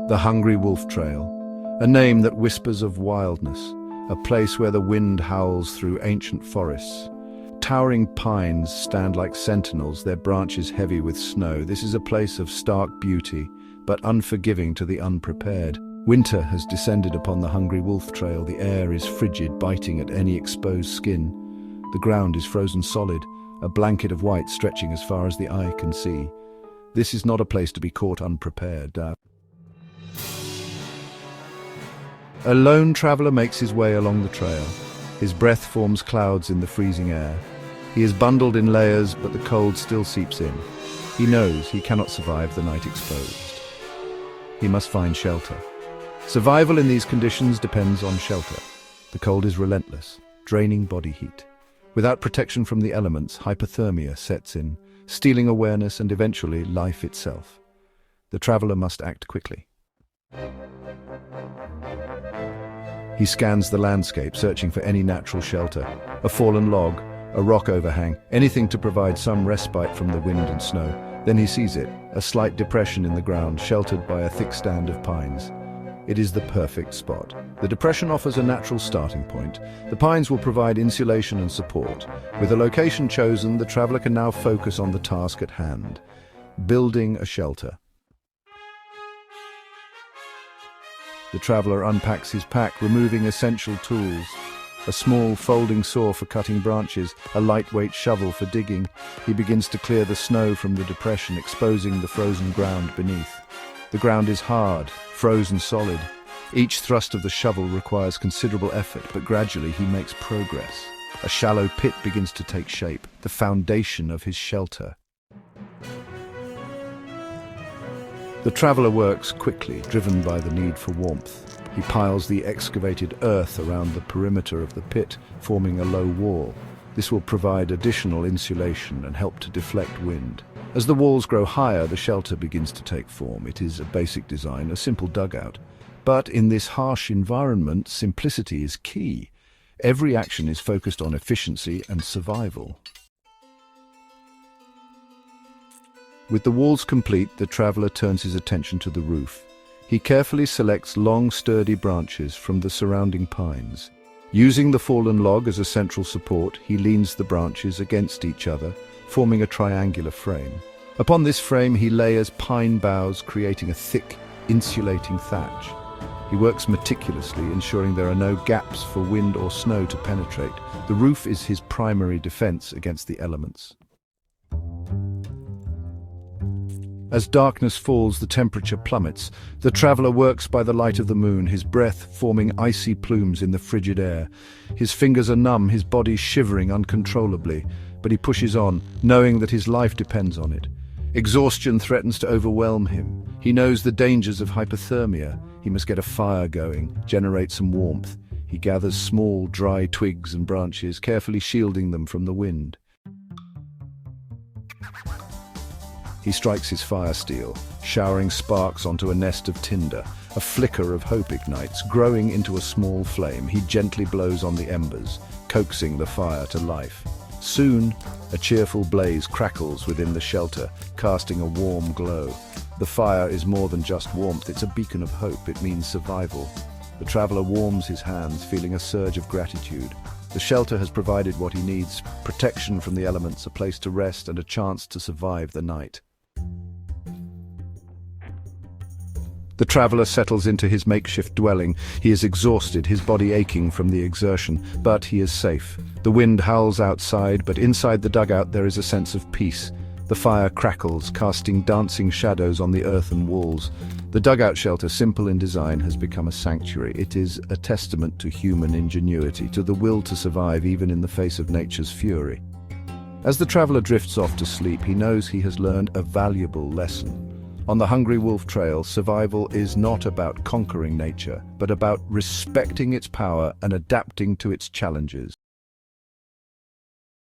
The Hungry Wolf Trail, a name that whispers of wildness, a place where the wind howls through ancient forests. Towering pines stand like sentinels, their branches heavy with snow. This is a place of stark beauty, but unforgiving to the unprepared. Winter has descended upon the Hungry Wolf Trail. The air is frigid, biting at any exposed skin. The ground is frozen solid, a blanket of white stretching as far as the eye can see. This is not a place to be caught unprepared. A lone traveler makes his way along the trail. His breath forms clouds in the freezing air. He is bundled in layers, but the cold still seeps in. He knows he cannot survive the night exposed. He must find shelter. Survival in these conditions depends on shelter. The cold is relentless, draining body heat. Without protection from the elements, hypothermia sets in, stealing awareness and eventually life itself. The traveler must act quickly. He scans the landscape, searching for any natural shelter. A fallen log, a rock overhang, anything to provide some respite from the wind and snow. Then he sees it, a slight depression in the ground, sheltered by a thick stand of pines. It is the perfect spot. The depression offers a natural starting point. The pines will provide insulation and support. With a location chosen, the traveler can now focus on the task at hand, building a shelter. The traveler unpacks his pack, removing essential tools. A small folding saw for cutting branches, a lightweight shovel for digging. He begins to clear the snow from the depression, exposing the frozen ground beneath. The ground is hard, frozen solid. Each thrust of the shovel requires considerable effort, but gradually he makes progress. A shallow pit begins to take shape, the foundation of his shelter. The traveler works quickly, driven by the need for warmth. He piles the excavated earth around the perimeter of the pit, forming a low wall. This will provide additional insulation and help to deflect wind. As the walls grow higher, the shelter begins to take form. It is a basic design, a simple dugout. But in this harsh environment, simplicity is key. Every action is focused on efficiency and survival. With the walls complete, the traveler turns his attention to the roof. He carefully selects long, sturdy branches from the surrounding pines. Using the fallen log as a central support, he leans the branches against each other, forming a triangular frame. Upon this frame, he layers pine boughs, creating a thick, insulating thatch. He works meticulously, ensuring there are no gaps for wind or snow to penetrate. The roof is his primary defense against the elements. As darkness falls, the temperature plummets. The traveler works by the light of the moon, his breath forming icy plumes in the frigid air. His fingers are numb, his body shivering uncontrollably, but he pushes on, knowing that his life depends on it. Exhaustion threatens to overwhelm him. He knows the dangers of hypothermia. He must get a fire going, generate some warmth. He gathers small, dry twigs and branches, carefully shielding them from the wind. He strikes his fire steel, showering sparks onto a nest of tinder. A flicker of hope ignites, growing into a small flame. He gently blows on the embers, coaxing the fire to life. Soon, a cheerful blaze crackles within the shelter, casting a warm glow. The fire is more than just warmth, it's a beacon of hope. It means survival. The traveler warms his hands, feeling a surge of gratitude. The shelter has provided what he needs: protection from the elements, a place to rest, and a chance to survive the night. The traveler settles into his makeshift dwelling. He is exhausted, his body aching from the exertion, but he is safe. The wind howls outside, but inside the dugout there is a sense of peace. The fire crackles, casting dancing shadows on the earthen walls. The dugout shelter, simple in design, has become a sanctuary. It is a testament to human ingenuity, to the will to survive even in the face of nature's fury. As the traveler drifts off to sleep, he knows he has learned a valuable lesson. On the Hungry Wolf Trail, survival is not about conquering nature, but about respecting its power and adapting to its challenges.